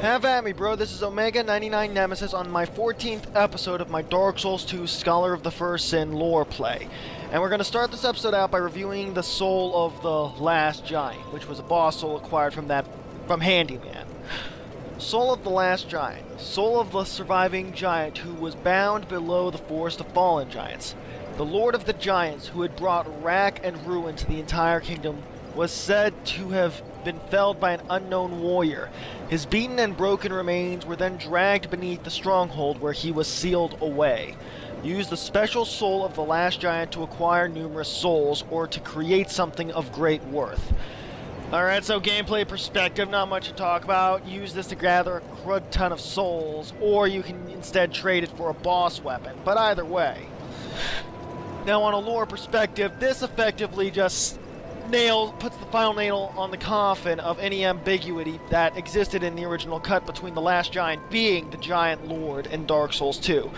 Have at me, bro. This is Omega 99 Nemesis on my 14th episode of my Dark Souls 2 Scholar of the First Sin lore play. And we're going to start this episode out by reviewing the soul of the Last Giant, which was a boss soul acquired from Handyman. Soul of the Last Giant. Soul of the surviving giant who was bound below the forest of fallen giants. The Lord of the Giants, who had brought wrack and ruin to the entire kingdom, was said to have been felled by an unknown warrior. His beaten and broken remains were then dragged beneath the stronghold where he was sealed away. Use the special soul of the Last Giant to acquire numerous souls or to create something of great worth. Alright, so gameplay perspective, not much to talk about. Use this to gather a crud ton of souls, or you can instead trade it for a boss weapon, but either way. Now on a lore perspective, this effectively just puts the final nail on the coffin of any ambiguity that existed in the original cut between the Last Giant being the Giant Lord in Dark Souls 2.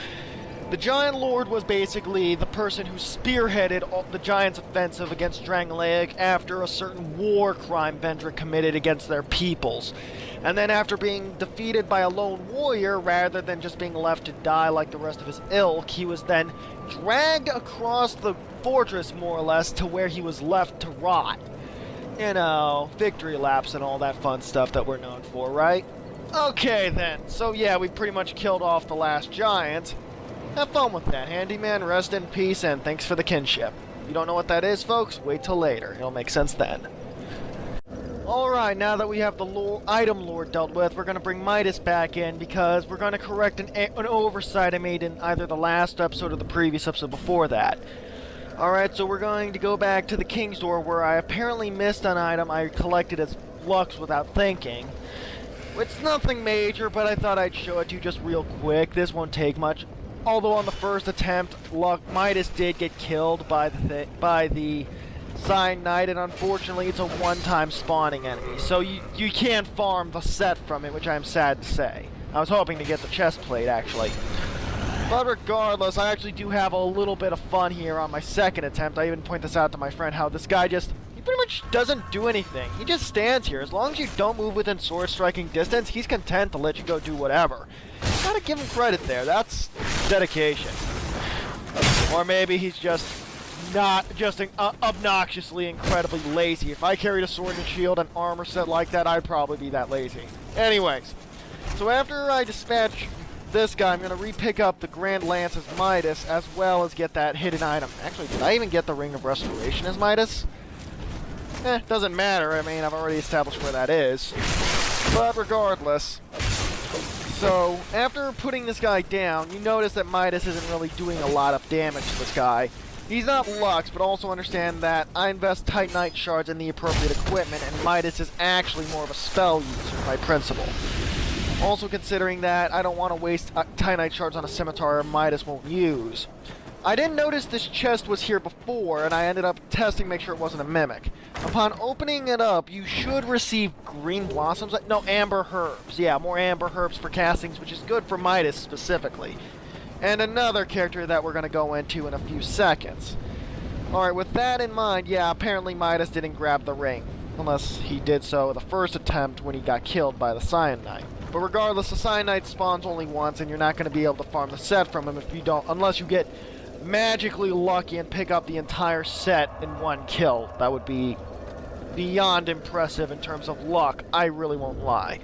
The Giant Lord was basically the person who spearheaded the Giant's offensive against Dragonrider after a certain war crime Vendrick committed against their peoples. And then after being defeated by a lone warrior, rather than just being left to die like the rest of his ilk, he was then dragged across the fortress, more or less, to where he was left to rot. You know, victory laps and all that fun stuff that we're known for, right? Okay then, so yeah, we pretty much killed off the Last Giant. Have fun with that, Handyman, rest in peace, and thanks for the kinship. If you don't know what that is, folks, wait till later. It'll make sense then. Alright, now that we have the item lord dealt with, we're going to bring Midas back in because we're going to correct an oversight I made in either the last episode or the previous episode before that. Alright, so we're going to go back to the King's Door where I apparently missed an item I collected as Lux without thinking. It's nothing major, but I thought I'd show it to you just real quick. This won't take much. Although on the first attempt, Midas did get killed by the Sign Knight, and unfortunately it's a one-time spawning enemy, so you can't farm the set from it, which I'm sad to say. I was hoping to get the chest plate, actually. But regardless, I actually do have a little bit of fun here on my second attempt. I even point this out to my friend, how this guy he pretty much doesn't do anything. He just stands here. As long as you don't move within sword striking distance, he's content to let you go do whatever. Gotta give him credit there. That's dedication. Or maybe he's just obnoxiously incredibly lazy. If I carried a sword and shield and armor set like that, I'd probably be that lazy. Anyways, so after I dispatch this guy, I'm going to re-pick up the Grand Lance as Midas, as well as get that hidden item. Actually, did I even get the Ring of Restoration as Midas? Doesn't matter. I mean, I've already established where that is. But regardless, so after putting this guy down, you notice that Midas isn't really doing a lot of damage to this guy. He's not Lux, but also understand that I invest Titanite shards in the appropriate equipment, and Midas is actually more of a spell user by principle. Also considering that I don't want to waste Titanite shards on a scimitar Midas won't use. I didn't notice this chest was here before, and I ended up testing to make sure it wasn't a mimic. Upon opening it up, you should receive green blossoms. No, amber herbs. Yeah, more amber herbs for castings, which is good for Midas specifically. And another character that we're going to go into in a few seconds. Alright, with that in mind, yeah, apparently Midas didn't grab the ring. Unless he did so the first attempt when he got killed by the Cyanide. But regardless, the Cyanide spawns only once, and you're not going to be able to farm the set from him if you don't, unless you get magically lucky and pick up the entire set in one kill. That would be beyond impressive in terms of luck, I really won't lie.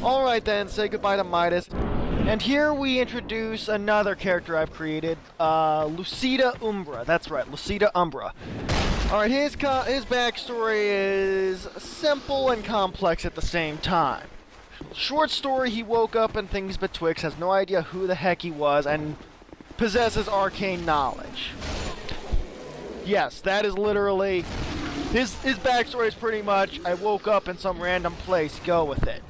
Alright then, say goodbye to Midas. And here we introduce another character I've created, Lucida Umbra. That's right, Lucida Umbra. Alright, his backstory is simple and complex at the same time. Short story, he woke up in things betwixt, has no idea who the heck he was, and possesses arcane knowledge. Yes, that is literally... His backstory is pretty much, I woke up in some random place, go with it.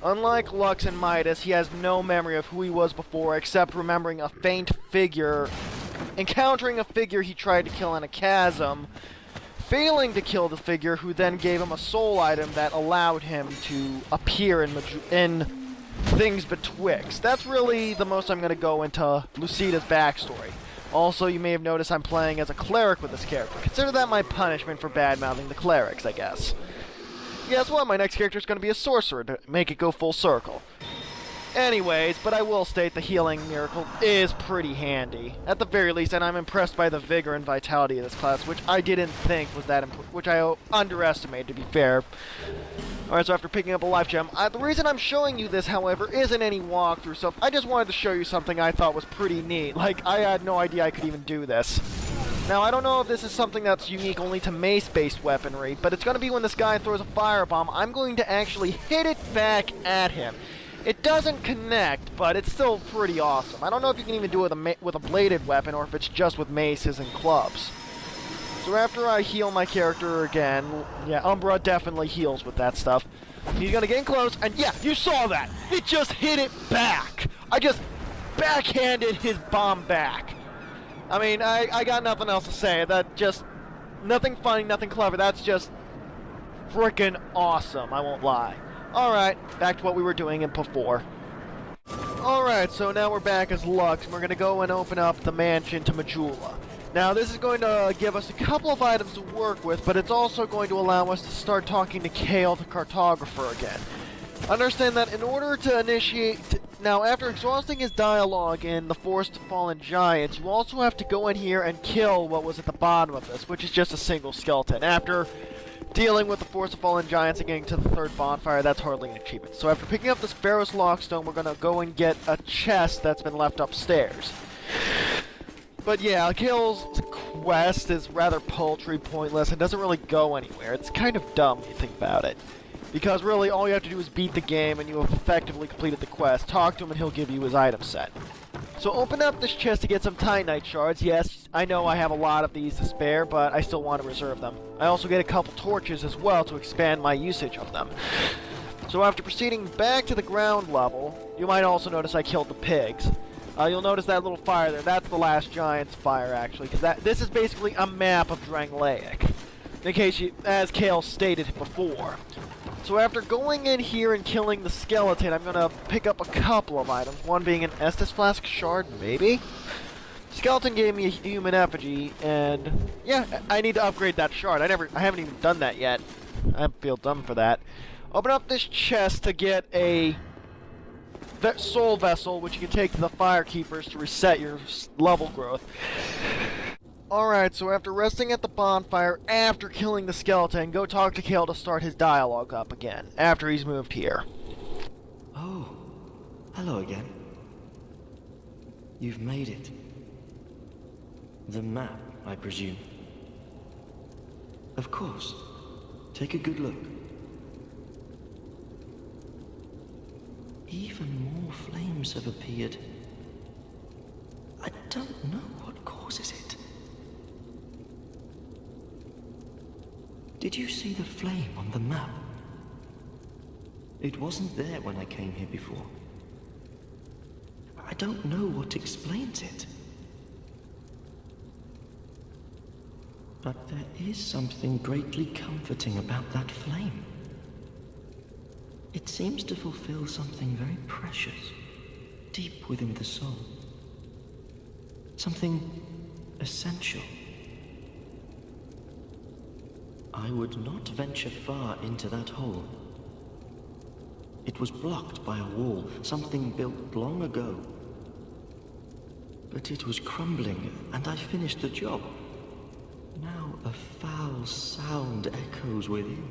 Unlike Lux and Midas, he has no memory of who he was before, except remembering a faint figure, encountering a figure he tried to kill in a chasm, failing to kill the figure, who then gave him a soul item that allowed him to appear in things betwixt. That's really the most I'm going to go into Lucida's backstory. Also, you may have noticed I'm playing as a cleric with this character. Consider that my punishment for bad-mouthing the clerics, I guess. guess what? My next character is going to be a sorcerer to make it go full circle. Anyways, but I will state the healing miracle is pretty handy, at the very least, and I'm impressed by the vigor and vitality of this class, which I didn't think was that important, which I underestimated, to be fair. Alright, so after picking up a life gem, the reason I'm showing you this, however, isn't any walkthrough stuff. I just wanted to show you something I thought was pretty neat. Like, I had no idea I could even do this. Now, I don't know if this is something that's unique only to mace-based weaponry, but it's going to be when this guy throws a firebomb, I'm going to actually hit it back at him. It doesn't connect, but it's still pretty awesome. I don't know if you can even do it with a bladed weapon, or if it's just with maces and clubs. So after I heal my character again, yeah, Umbra definitely heals with that stuff. He's gonna get in close, and yeah, you saw that! It just hit it back! I just backhanded his bomb back. I mean, I got nothing else to say. That just, nothing funny, nothing clever. That's just frickin' awesome, I won't lie. Alright, back to what we were doing in before. Alright, so now we're back as Lux, and we're going to go and open up the mansion to Majula. Now, this is going to give us a couple of items to work with, but it's also going to allow us to start talking to Kale, the cartographer, again. Understand that in order to initiate... Now, after exhausting his dialogue in the Forest Fallen Giants, you also have to go in here and kill what was at the bottom of this, which is just a single skeleton. After dealing with the Force of Fallen Giants and getting to the third bonfire, that's hardly an achievement. So after picking up this Pharaoh's Lockstone, we're going to go and get a chest that's been left upstairs. But yeah, Kale's quest is rather paltry, pointless, and doesn't really go anywhere. It's kind of dumb when you think about it. Because really, all you have to do is beat the game and you have effectively completed the quest. Talk to him and he'll give you his item set. So open up this chest to get some Titanite shards. Yes, I know I have a lot of these to spare, but I still want to reserve them. I also get a couple torches as well to expand my usage of them. So after proceeding back to the ground level, you might also notice I killed the pigs. You'll notice that little fire there. That's the last giant's fire, actually, because this is basically a map of Dragonrider, in case you, as Kale stated before. So after going in here and killing the skeleton, I'm gonna pick up a couple of items. One being an Estus Flask shard, maybe? Skeleton gave me a human effigy, and yeah, I need to upgrade that shard. I haven't even done that yet. I feel dumb for that. Open up this chest to get a soul vessel, which you can take to the Firekeepers to reset your level growth. Alright, so after resting at the bonfire, after killing the skeleton, go talk to Kale to start his dialogue up again, after he's moved here. Oh, hello again. You've made it. The map, I presume. Of course. Take a good look. Even more flames have appeared. I don't know what causes it. Did you see the flame on the map? It wasn't there when I came here before. I don't know what explains it. But there is something greatly comforting about that flame. It seems to fulfill something very precious, deep within the soul. Something essential. I would not venture far into that hole. It was blocked by a wall, something built long ago. But it was crumbling, and I finished the job. Now a foul sound echoes within.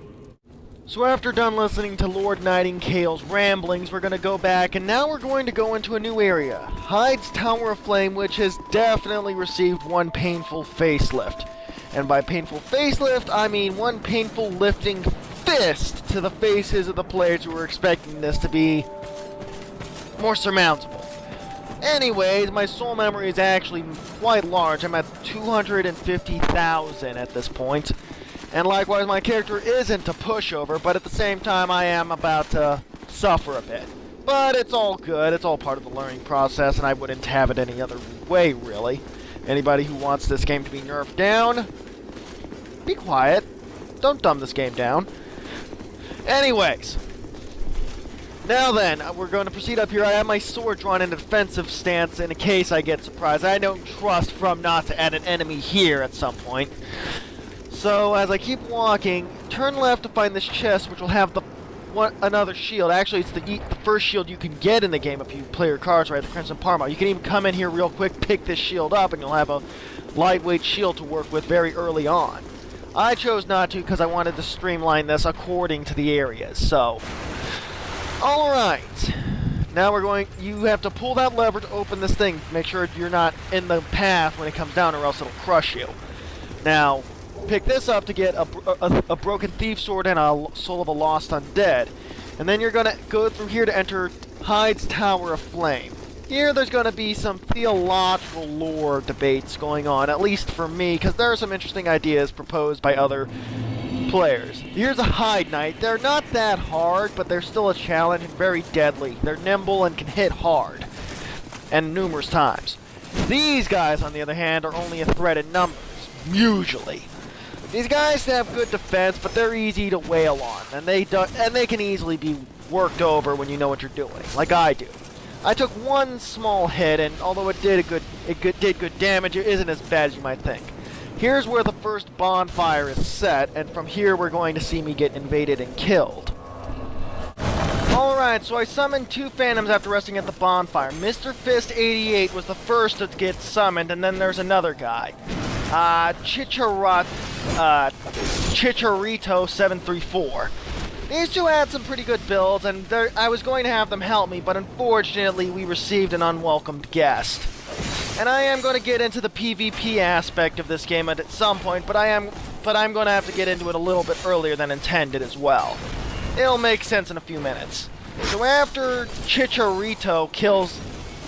So after done listening to Lord Nightingale's ramblings, we're going to go back, and now we're going to go into a new area. Heide's Tower of Flame, which has definitely received one painful facelift. And by painful facelift, I mean one painful lifting fist to the faces of the players who were expecting this to be more surmountable. Anyways, my soul memory is actually quite large. I'm at 250,000 at this point. And likewise, my character isn't a pushover, but at the same time, I am about to suffer a bit. But it's all good. It's all part of the learning process, and I wouldn't have it any other way, really. Anybody who wants this game to be nerfed down, be quiet. Don't dumb this game down. Anyways. Now then, we're going to proceed up here. I have my sword drawn in a defensive stance in case I get surprised. I don't trust from not to add an enemy here at some point. So as I keep walking, turn left to find this chest, which will have another shield. Actually, it's the first shield you can get in the game if you play your cards right, the Crimson Parma. You can even come in here real quick, pick this shield up, and you'll have a lightweight shield to work with very early on. I chose not to because I wanted to streamline this according to the areas, so... Alright. Now you have to pull that lever to open this thing. Make sure you're not in the path when it comes down or else it'll crush you. Now, pick this up to get a broken thief sword and a soul of a lost undead. And then you're going to go through here to enter Heide's Tower of Flame. Here there's going to be some theological lore debates going on, at least for me, because there are some interesting ideas proposed by other players. Here's a Heide Knight. They're not that hard, but they're still a challenge and very deadly. They're nimble and can hit hard, and numerous times. These guys, on the other hand, are only a threat in numbers, usually. These guys have good defense, but they're easy to wail on, and they can easily be worked over when you know what you're doing, like I do. I took one small hit, and although it did good damage, it isn't as bad as you might think. Here's where the first bonfire is set, and from here we're going to see me get invaded and killed. Alright, so I summoned 2 phantoms after resting at the bonfire. Mr. Fist 88 was the first to get summoned, and then there's another guy. Chicharito 734. These two had some pretty good builds, and I was going to have them help me, but unfortunately we received an unwelcomed guest. And I am going to get into the PvP aspect of this game at some point, but I'm going to have to get into it a little bit earlier than intended as well. It'll make sense in a few minutes. So after Chicharito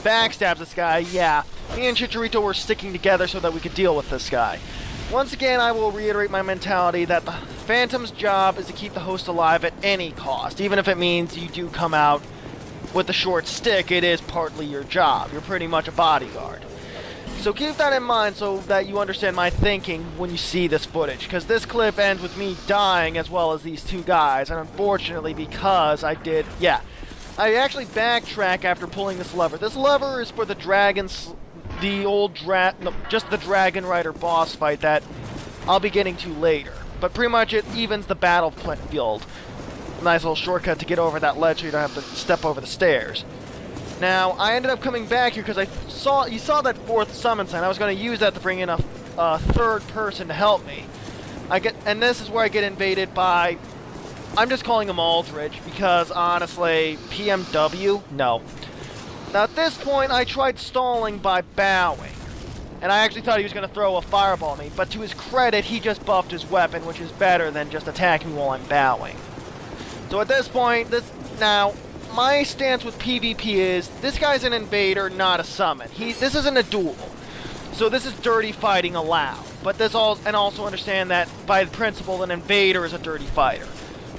backstabs this guy, yeah, me and Chicharito were sticking together so that we could deal with this guy. Once again, I will reiterate my mentality that the Phantom's job is to keep the host alive at any cost. Even if it means you do come out with a short stick, it is partly your job. You're pretty much a bodyguard. So keep that in mind so that you understand my thinking when you see this footage, because this clip ends with me dying as well as these 2 guys, and unfortunately because I actually backtrack after pulling this lever. This lever is for the just the Dragonrider boss fight that I'll be getting to later. But pretty much it evens the battlefield. Nice little shortcut to get over that ledge so you don't have to step over the stairs. Now, I ended up coming back here because you saw that 4th summon sign. I was going to use that to bring in a 3rd person to help me. And this is where I get invaded by, I'm just calling him Aldridgeq because honestly, PMW? No. Now at this point, I tried stalling by bowing. And I actually thought he was going to throw a fireball at me, but to his credit, he just buffed his weapon, which is better than just attacking while I'm bowing. So at this point, now, my stance with PvP is, this guy's an invader, not a summon. This isn't a duel. So this is dirty fighting allowed. But also understand that, by principle, an invader is a dirty fighter.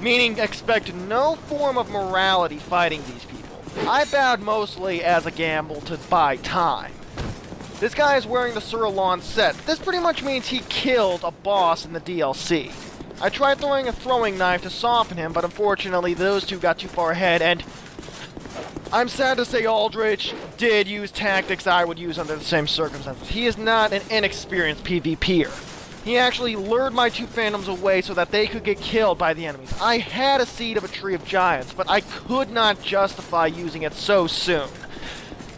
Meaning, expect no form of morality fighting these people. I bowed mostly as a gamble to buy time. This guy is wearing the Surlon set. This pretty much means he killed a boss in the DLC. I tried throwing a throwing knife to soften him, but unfortunately those 2 got too far ahead, and I'm sad to say Aldridgeq did use tactics I would use under the same circumstances. He is not an inexperienced PvPer. He actually lured my 2 phantoms away so that they could get killed by the enemies. I had a seed of a tree of giants, but I could not justify using it so soon.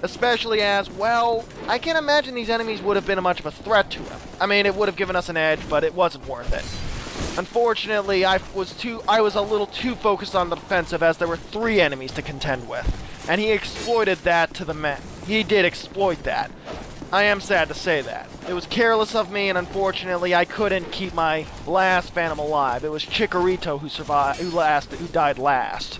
Especially as, well, I can't imagine these enemies would have been much of a threat to him. I mean, it would have given us an edge, but it wasn't worth it. Unfortunately, I was a little too focused on the defensive as there were 3 enemies to contend with. And he exploited that to the max. He did exploit that. I am sad to say that. It was careless of me, and unfortunately, I couldn't keep my last phantom alive. It was Chicharito who died last.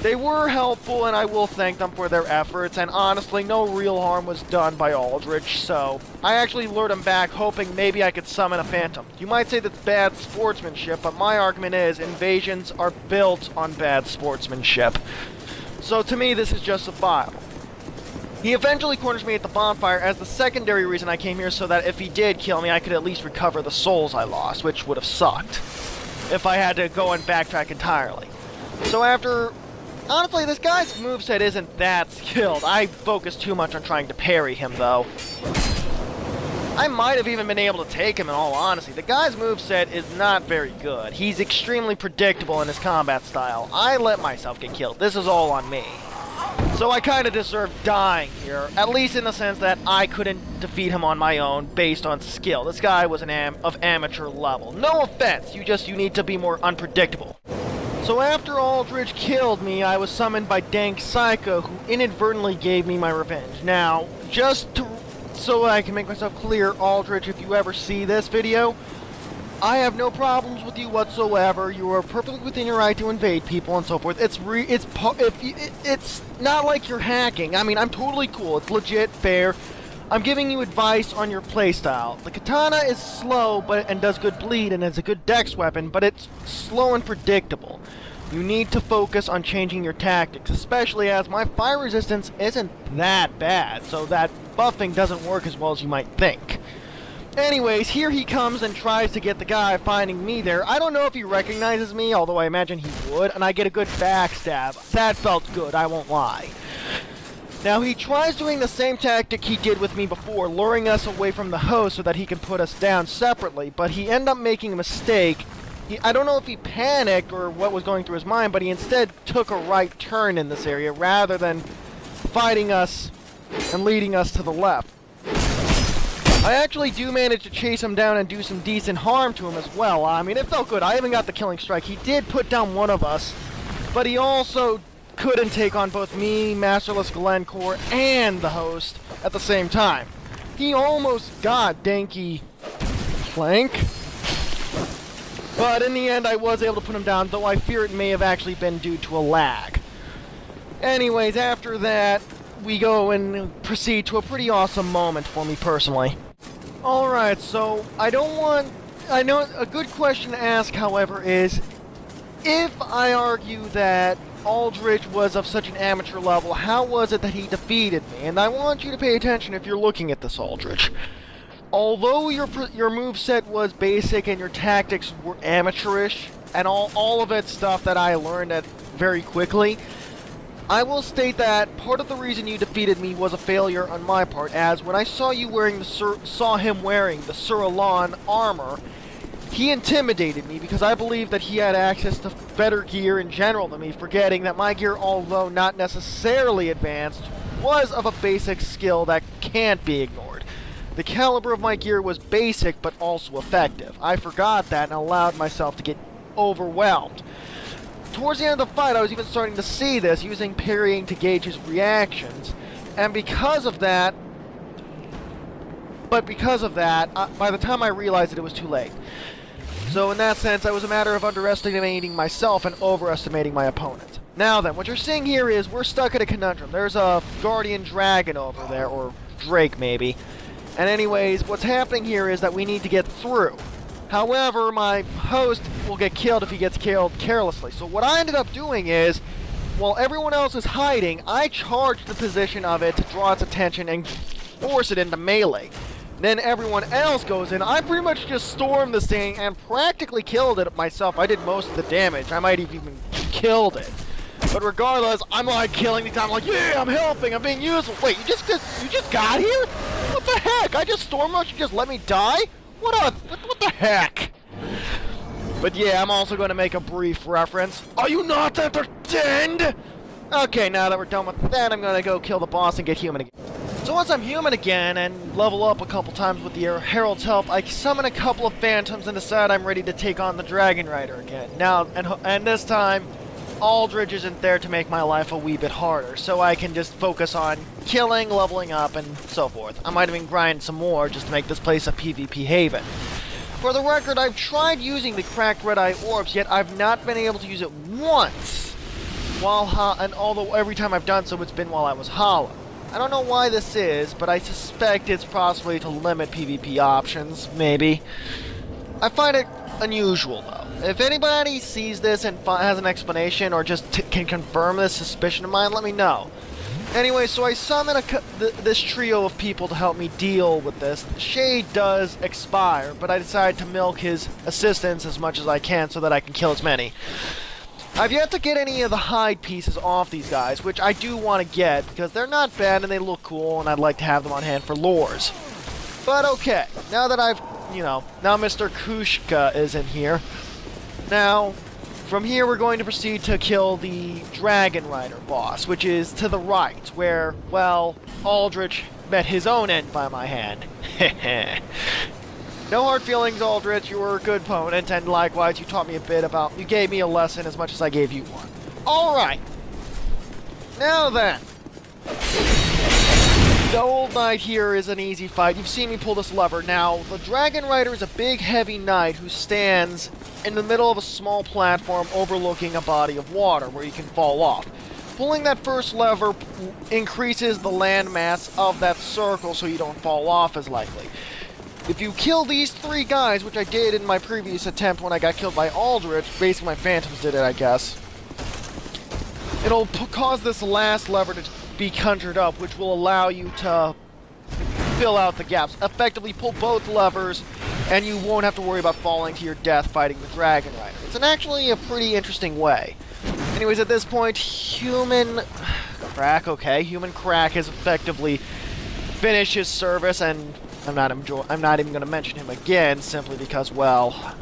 They were helpful, and I will thank them for their efforts, and honestly, no real harm was done by Aldridgeq, so I actually lured him back, hoping maybe I could summon a phantom. You might say that's bad sportsmanship, but my argument is invasions are built on bad sportsmanship. So to me, this is justifiable. He eventually corners me at the bonfire as the secondary reason I came here, so that if he did kill me, I could at least recover the souls I lost, which would have sucked if I had to go and backtrack entirely. So honestly, this guy's moveset isn't that skilled. I focus too much on trying to parry him, though. I might have even been able to take him in all honesty. The guy's moveset is not very good. He's extremely predictable in his combat style. I let myself get killed. This is all on me. So I kind of deserve dying here, at least in the sense that I couldn't defeat him on my own based on skill. This guy was of amateur level. No offense, you need to be more unpredictable. So after Aldridgeq killed me, I was summoned by Dank Psycho, who inadvertently gave me my revenge. Now, so I can make myself clear, Aldridgeq, if you ever see this video, I have no problems with you whatsoever. You are perfectly within your right to invade people and so forth. It's not like you're hacking. I mean, I'm totally cool. It's legit, fair. I'm giving you advice on your playstyle. The katana is slow and does good bleed and is a good dex weapon, but it's slow and predictable. You need to focus on changing your tactics, especially as my fire resistance isn't that bad, so that buffing doesn't work as well as you might think. Anyways, here he comes and tries to get the guy finding me there. I don't know if he recognizes me, although I imagine he would, and I get a good backstab. That felt good, I won't lie. Now, he tries doing the same tactic he did with me before, luring us away from the host so that he can put us down separately, but he ended up making a mistake. I don't know if he panicked or what was going through his mind, but he instead took a right turn in this area rather than fighting us and leading us to the left. I actually do manage to chase him down and do some decent harm to him as well. I mean, it felt good. I even got the killing strike. He did put down one of us, but he also couldn't take on both me, Masterless Glencore, and the host at the same time. He almost got Danky Plank, but in the end I was able to put him down, though I fear it may have actually been due to a lag. Anyways, after that, we go and proceed to a pretty awesome moment for me personally. Alright, so I know a good question to ask, however, is if I argue that Aldridgeq was of such an amateur level, how was it that he defeated me? And I want you to pay attention if you're looking at this Aldridgeq. Although your moveset was basic and your tactics were amateurish, and all of it stuff that I learned at very quickly, I will state that part of the reason you defeated me was a failure on my part, as when I saw him wearing the Suralon armor, he intimidated me because I believed that he had access to better gear in general than me, forgetting that my gear, although not necessarily advanced, was of a basic skill that can't be ignored. The caliber of my gear was basic but also effective. I forgot that and allowed myself to get overwhelmed. Towards the end of the fight, I was even starting to see this, using parrying to gauge his reactions, and because of that, by the time I realized it was too late. So in that sense, it was a matter of underestimating myself and overestimating my opponent. Now then, what you're seeing here is we're stuck at a conundrum. There's a guardian dragon over there, or drake maybe, and anyways, what's happening here is that we need to get through. However, my host will get killed if he gets killed carelessly. So what I ended up doing is, while everyone else is hiding, I charged the position of it to draw its attention and force it into melee. Then everyone else goes in. I pretty much just stormed this thing and practically killed it myself. I did most of the damage. I might have even killed it. But regardless, I'm like killing the time. I'm like, yeah, I'm helping. I'm being useful. Wait, you just got here? What the heck? I just storm rushed. You just let me die? What the heck? But yeah, I'm also going to make a brief reference. Are you not entertained? Okay, now that we're done with that, I'm going to go kill the boss and get human again. So once I'm human again and level up a couple times with the Herald's help, I summon a couple of phantoms and decide I'm ready to take on the Dragonrider again. Now, and this time, Aldridgeq isn't there to make my life a wee bit harder, so I can just focus on killing, leveling up, and so forth. I might even grind some more just to make this place a PvP haven. For the record, I've tried using the cracked red-eye orbs, yet I've not been able to use it once. And although every time I've done so, it's been while I was hollow. I don't know why this is, but I suspect it's possibly to limit PvP options, maybe. I find it unusual, though. If anybody sees this and has an explanation, or just can confirm this suspicion of mine, let me know. Anyway, so I summon this trio of people to help me deal with this. The shade does expire, but I decide to milk his assistance as much as I can so that I can kill as many. I've yet to get any of the hide pieces off these guys, which I do want to get, because they're not bad and they look cool, and I'd like to have them on hand for lures. But okay, now that I've, now MrKuShKa is in here. Now, from here we're going to proceed to kill the Dragonrider boss, which is to the right, where, well, Aldridgeq met his own end by my hand. No hard feelings, Aldridgeq, you were a good opponent, and likewise, you taught me a bit about, you gave me a lesson as much as I gave you one. Alright! Now then, the old knight here is an easy fight. You've seen me pull this lever. Now, the Dragonrider is a big, heavy knight who stands in the middle of a small platform overlooking a body of water where you can fall off. Pulling that first lever increases the landmass of that circle so you don't fall off as likely. If you kill these 3 guys, which I did in my previous attempt when I got killed by Aldridgeq, basically my phantoms did it, I guess, it'll cause this last lever to be conjured up, which will allow you to fill out the gaps. Effectively pull both levers, and you won't have to worry about falling to your death fighting the Dragonrider. It's actually a pretty interesting way. Anyways, at this point, XxHuMaNxCrAcKxX has effectively finished his service, and I'm not even going to mention him again, simply because, well,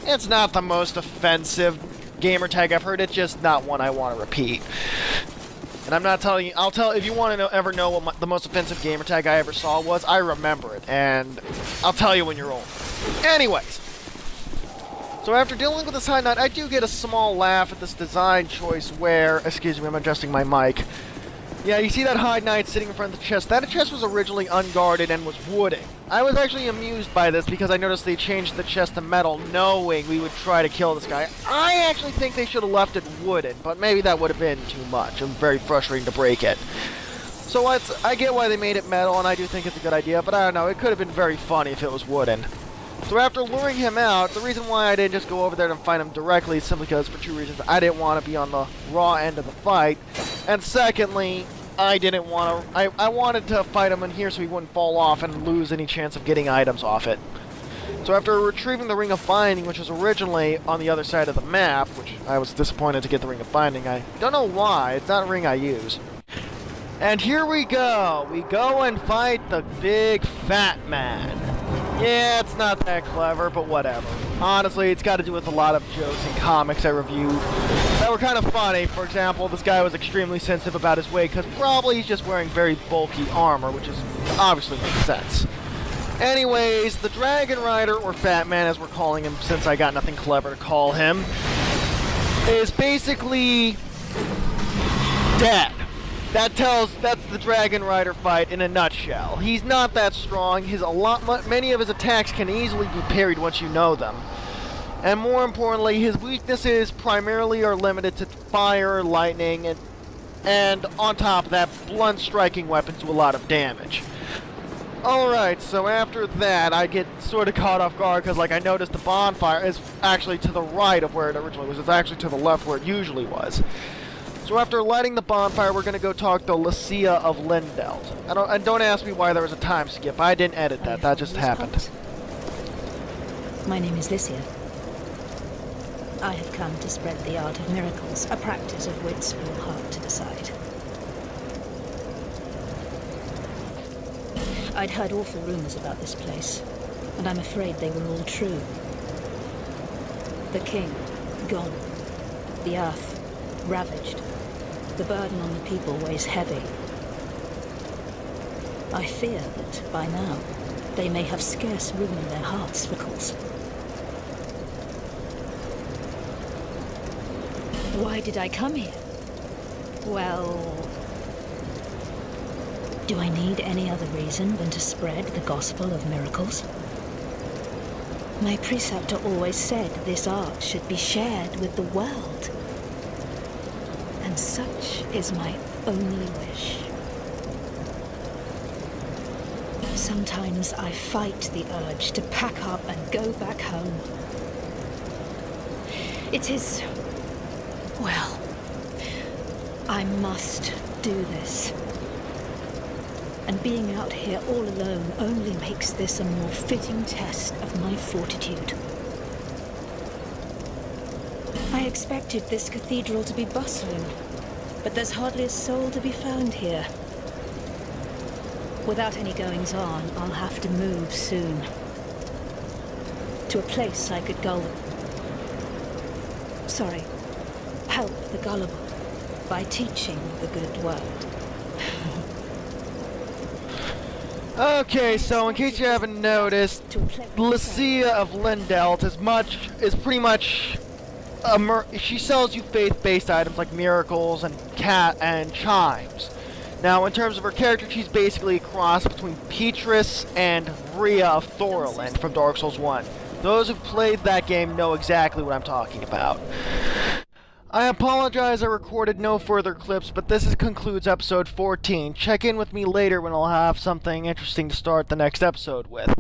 it's not the most offensive gamertag I've heard. It's just not one I want to repeat. And I'm not telling you, if you want to ever know what the most offensive gamertag I ever saw was, I remember it, and I'll tell you when you're old. Anyways, so after dealing with this High Knight, I do get a small laugh at this design choice where, excuse me, I'm adjusting my mic. Yeah, you see that High Knight sitting in front of the chest. That chest was originally unguarded and was wooden. I was actually amused by this because I noticed they changed the chest to metal knowing we would try to kill this guy. I actually think they should have left it wooden, but maybe that would have been too much. It was very frustrating to break it. So I get why they made it metal, and I do think it's a good idea, but I don't know, it could have been very funny if it was wooden. So after luring him out, the reason why I didn't just go over there and fight him directly is simply because, for 2 reasons. I didn't want to be on the raw end of the fight, and secondly, I didn't want to... I wanted to fight him in here so he wouldn't fall off and lose any chance of getting items off it. So after retrieving the Ring of Binding, which was originally on the other side of the map, which I was disappointed to get the Ring of Binding, I don't know why, it's not a ring I use. And here we go! We go and fight the big fat man. Yeah, it's not that clever, but whatever. Honestly, it's got to do with a lot of jokes and comics I reviewed that were kind of funny. For example, this guy was extremely sensitive about his weight because probably he's just wearing very bulky armor, which is obviously makes sense. Anyways, the Dragonrider, or Fat Man as we're calling him since I got nothing clever to call him, is basically dead. That's the Dragonrider fight in a nutshell. He's not that strong. Many of his attacks can easily be parried once you know them. And more importantly, his weaknesses primarily are limited to fire, lightning, and on top of that, blunt striking weapons do a lot of damage. Alright, so after that, I get sort of caught off guard because, I noticed the bonfire is actually to the right of where it originally was. It's actually to the left where it usually was. So after lighting the bonfire, we're going to go talk to Lucia of Lindelt. And don't ask me why there was a time skip. I didn't edit that. That just happened. My name is Lucia. I have come to spread the art of miracles, a practice of wits feel hard to decide. I'd heard awful rumors about this place, and I'm afraid they were all true. The king, gone. The earth, ravaged. The burden on the people weighs heavy. I fear that, by now, they may have scarce room in their hearts for calls. Why did I come here? Well... do I need any other reason than to spread the gospel of miracles? My preceptor always said this art should be shared with the world. And such is my only wish. Sometimes I fight the urge to pack up and go back home. It is... well, I must do this. And being out here all alone only makes this a more fitting test of my fortitude. I expected this cathedral to be bustling, but there's hardly a soul to be found here. Without any goings-on, I'll have to move soon. To a place I could help the gullible by teaching the good word. Okay, so in case you haven't noticed, Lucia of Lindelt is pretty much she sells you faith-based items like miracles and chimes. Now, in terms of her character, she's basically a cross between Petrus and Rhea of Thorland from Dark Souls 1. Those who've played that game know exactly what I'm talking about. I apologize I recorded no further clips, but this concludes episode 14. Check in with me later when I'll have something interesting to start the next episode with.